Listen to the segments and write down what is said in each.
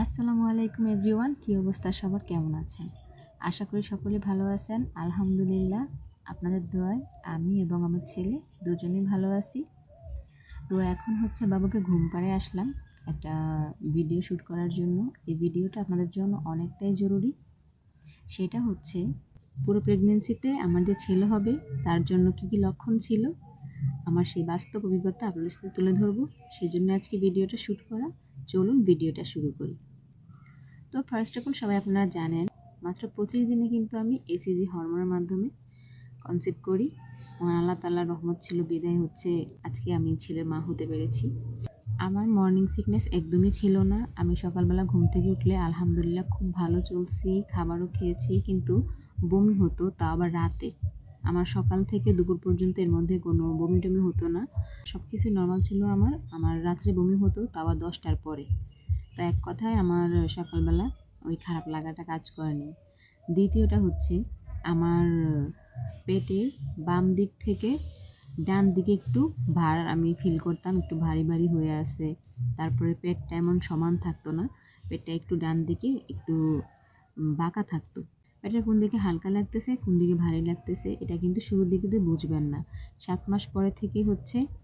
আসসালামু আলাইকুম এভরিওয়ান, কী অবস্থা সবার, কেমন আছেন? আশা করি সকলে ভালো আছেন। আলহামদুলিল্লাহ, আপনাদের দোয়ায় আমি এবং আমার ছেলে দুজনেই ভালো আছি। তো এখন বাবুকে ঘুম পাড়িয়ে আসলাম একটা ভিডিও শ্যুট করার জন্য। এই ভিডিওটা আপনাদের জন্য অনেকটাই জরুরি। সেটা হচ্ছে পুরো প্রেগনেন্সিতে আমার যে ছেলে হবে তার জন্য কী কী লক্ষণ ছিল, আমার সেই বাস্তব অভিজ্ঞতা আপনাদের সাথে তুলে ধরবো। সেই জন্য আজকে ভিডিওটা শ্যুট করা। চলুন ভিডিওটা শুরু করি। তো ফার্স্ট অফ অল সবাই আপনারা জানেন, মাত্র 25 দিনে কিন্তু আমি এসিজি হরমোনের মাধ্যমে কনসিভ করি। মহান আল্লাহ তাআলার রহমত ছিল বিদায় আজকে আমি ছেলের মা হতে পেরেছি। আমার মর্নিং সিকনেস একদমই ছিল না। আমি সকালবেলা ঘুম থেকে উঠলে আলহামদুলিল্লাহ খুব ভালো চলছি, খাবারও খেয়েছি, কিন্তু বমি হতো, তা আবার রাতে। আমার সকাল থেকে দুপুর পর্যন্ত এর মধ্যে কোনো বমি টমি হতো না, সব কিছুই নর্মাল ছিল। আমার রাত্রে বমি হতো, তা আবার 10টার পরে। তো এক কথায় আমার সকালবেলা ওই খারাপ লাগাটা কাজ করেনি। দ্বিতীয়টা হচ্ছে, আমার পেটের বাম দিক থেকে ডান দিকে একটু ভার আমি ফিল করতাম, একটু ভারী ভারী হয়ে আছে। তারপরে পেটটা এমন সমান থাকতো না, পেটটা একটু ডান দিকে একটু বাঁকা থাকতো। পেটের কোন দিকে হালকা লাগতেছে, কোন দিকে ভারী লাগতেছে, এটা কিন্তু শুরুর দিকে দিয়ে বুঝবেন না। 7 মাস পরে থেকেই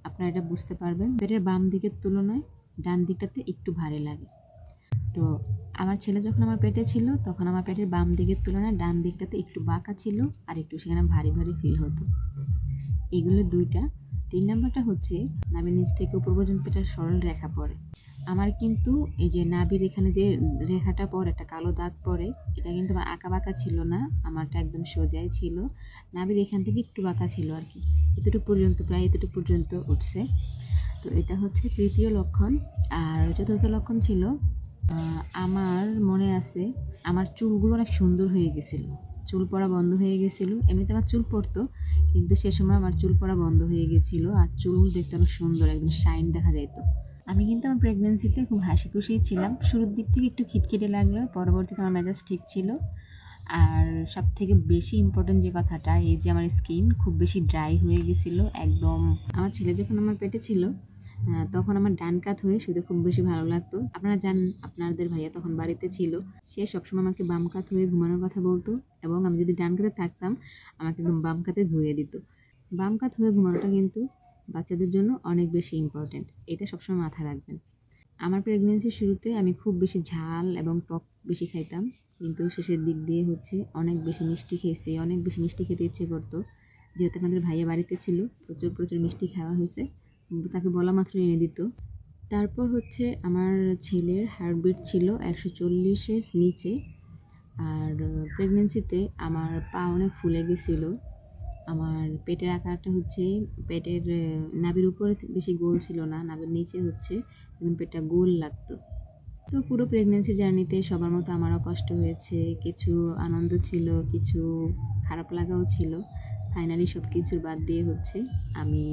আপনারা এটা বুঝতে পারবেন, পেটের বাম দিকের তুলনায় ডান দিকটাতে একটু ভারী লাগে। তো আমার ছেলে যখন আমার পেটে ছিল তখন আমার পেটের বাম দিকের তুলনায় ডান দিকটাতে একটু বাঁকা ছিল, আর একটু সেখানে ভারী ভারী ফিল হতো। এগুলো দুইটা। 3 নাম্বারটা হচ্ছে, নাভির নিচ থেকে উপর পর্যন্ত একটা সরল রেখা পড়ে। আমার কিন্তু এই যে নাভির এখানে যে রেখাটা পড়ে, একটা কালো দাগ পড়ে, এটা কিন্তু আঁকা বাঁকা ছিল না, আমারটা একদম সোজাই ছিল। নাভির এখান থেকে একটু বাঁকা ছিল আর কি, এতটুকু পর্যন্ত, প্রায় এতটুকু পর্যন্ত উঠছে। তো এটা হচ্ছে তৃতীয় লক্ষণ। আর চতুর্থ লক্ষণ ছিল, আমার মনে আছে আমার চুলগুলো অনেক সুন্দর হয়ে গেছিলো, চুল পড়া বন্ধ হয়ে গেছিলো। এমনিতে আমার চুল পড়তো, কিন্তু সে সময় আমার চুল পড়া বন্ধ হয়ে গেছিলো, আর চুল দেখতে অনেক সুন্দর, একদম শাইন দেখা যেত। আমি কিন্তু আমার প্রেগনেন্সিতে খুব হাসি খুশি ছিলাম। শুরুর দিক থেকে একটু খিটখিটে লাগলো, পরবর্তীতে আমার মেজাজ ঠিক ছিল। আর সব থেকে বেশি ইম্পর্টেন্ট যে কথাটা, এই যে আমার স্কিন খুব বেশি ড্রাই হয়ে গেছিলো একদম। আমার ছেলে যখন আমার পেটে ছিল তখন আমার ডান কাত হয়ে শুতে খুব বেশি ভালো লাগতো। আপনারা জানেন, আপনাদের ভাইয়া তখন বাড়িতে ছিল, সে সবসময় আমাকে বাম কাত হয়ে ঘুমানোর কথা বলতো, এবং আমি যদি ডান কাতে থাকতাম আমাকে একদম বাম কাতে ধুয়ে দিত। বাম কাত হয়ে ঘুমানোটা কিন্তু বাচ্চাদের জন্য অনেক বেশি ইম্পর্টেন্ট, এটা সবসময় মাথায় রাখবেন। আমার প্রেগনেন্সির শুরুতে আমি খুব বেশি ঝাল এবং টক বেশি খাইতাম, কিন্তু শেষের দিক দিয়ে অনেক বেশি মিষ্টি খেয়েছি, অনেক বেশি মিষ্টি খেতে ইচ্ছে করতো। যেহেতু আমাদের ভাইয়া বাড়িতে ছিল, প্রচুর প্রচুর মিষ্টি খাওয়া হয়েছে, তাকে বলা মাত্র এনে দিত। তারপর আমার ছেলের হার্টবিট ছিল 140-এর নিচে। আর প্রেগনেন্সিতে আমার পা অনেক ফুলে গেছিলো। আমার পেটের আকারটা পেটের নাভির উপরে বেশি গোল ছিল না, নাভির নিচে একদম পেটটা গোল লাগতো। তো পুরো প্রেগনেন্সি জার্নিতে সবার মতো আমারও কষ্ট হয়েছে, কিছু আনন্দ ছিল, কিছু খারাপ লাগাও ছিল। ফাইনালি সব কিছুর বাদ দিয়ে আমি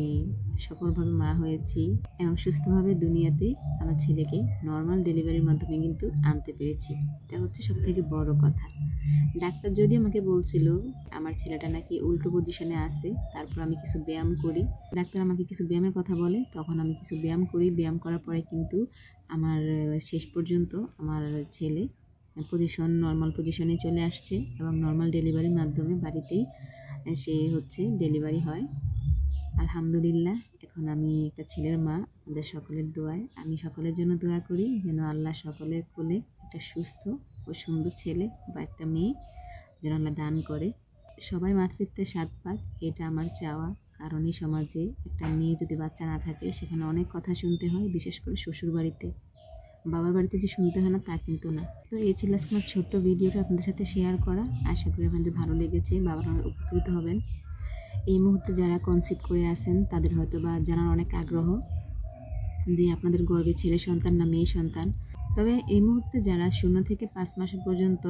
সফলভাবে মা হয়েছি এবং সুস্থভাবে দুনিয়াতে আমার ছেলেকে নর্মাল ডেলিভারির মাধ্যমে কিন্তু আনতে পেরেছি। এটা সব থেকে বড় কথা। ডাক্তার যদি আমাকে বলছিল আমার ছেলেটা নাকি উল্টো পজিশনে আছে, তারপর আমি কিছু ব্যায়াম করি, ডাক্তার আমাকে কিছু ব্যায়ামের কথা বলে, তখন আমি কিছু ব্যায়াম করি। ব্যায়াম করার পরে কিন্তু আমার শেষ পর্যন্ত আমার ছেলে নর্মাল পজিশনে চলে আসছে, এবং নর্মাল ডেলিভারির মাধ্যমে বাড়িতেই সে ডেলিভারি হয়। আলহামদুলিল্লাহ, এখন আমি একটা ছেলের মা। আমাদের সকলের দোয়ায়, আমি সকলের জন্য দোয়া করি যেন আল্লাহ সকলের কোলে একটা সুস্থ ও সুন্দর ছেলে বা একটা মেয়ে যেন আল্লাহ দান করে। সবাই মাতৃত্বের স্বাদ পাক, এটা আমার চাওয়া। কারণ এই সমাজে একটা মেয়ে যদি বাচ্চা না থাকে, সেখানে অনেক কথা শুনতে হয়, বিশেষ করে শ্বশুর বাড়িতে। বাবার বাড়িতে যে শুনতে হয় না তা কিন্তু না। তো এই ছিল আজকে আমার ছোট্ট ভিডিওটা আপনাদের সাথে শেয়ার করা। আশা করি আপনাদের ভালো লেগেছে, বাবারা উপকৃত হবেন। এই মুহূর্তে যারা কনসিভ করে আছেন তাদের হয়তো বা জানার অনেক আগ্রহ যে আপনাদের গর্ভে ছেলে সন্তান না মেয়ে সন্তান। তবে এই মুহূর্তে যারা 0 থেকে 5 মাস পর্যন্ত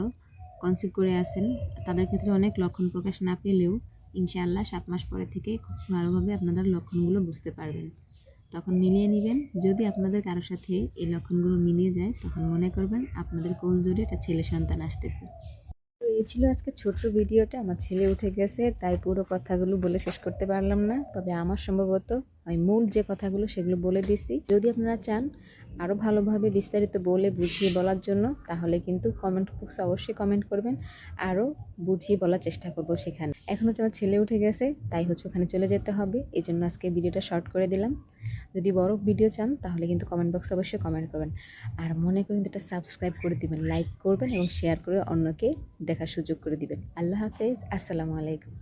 কনসিভ করে আছেন, তাদের ক্ষেত্রে অনেক লক্ষণ প্রকাশ না পেলেও ইনশাআল্লাহ 7 মাস পরে থেকে খুব ভালোভাবে আপনাদের লক্ষণগুলো বুঝতে পারবেন। তখন মিলিয়ে নেবেন। যদি আপনাদের কারোর সাথে এই লক্ষণগুলো মিলিয়ে যায়, তখন মনে করবেন আপনাদের কোল জুড়ে একটা ছেলে সন্তান আসতেছে। তো এই ছিল আজকে ছোট্ট ভিডিওটা। আমার ছেলে উঠে গেছে, তাই পুরো কথাগুলো বলে শেষ করতে পারলাম না। তবে আমার সম্ভবত আমি মূল যে কথাগুলো সেগুলো বলে দিছি। যদি আপনারা চান আরও ভালোভাবে বিস্তারিত বলে বুঝিয়ে বলার জন্য, তাহলে কিন্তু কমেন্ট বক্সে অবশ্যই কমেন্ট করবেন, আরও বুঝিয়ে বলার চেষ্টা করব সেখানে। এখন হচ্ছে আমার ছেলে উঠে গেছে, তাই হচ্ছে ওখানে চলে যেতে হবে, এই জন্য আজকে ভিডিওটা শর্ট করে দিলাম। যদি বড় ভিডিও চান তাহলে কিন্তু কমেন্ট বক্সে অবশ্যই কমেন্ট করবেন, আর মনে করেন এটা সাবস্ক্রাইব করে দিবেন, লাইক করবেন এবং শেয়ার করে অন্যকে দেখার সুযোগ করে দিবেন। আল্লাহ হাফেজ, আসসালামু আলাইকুম।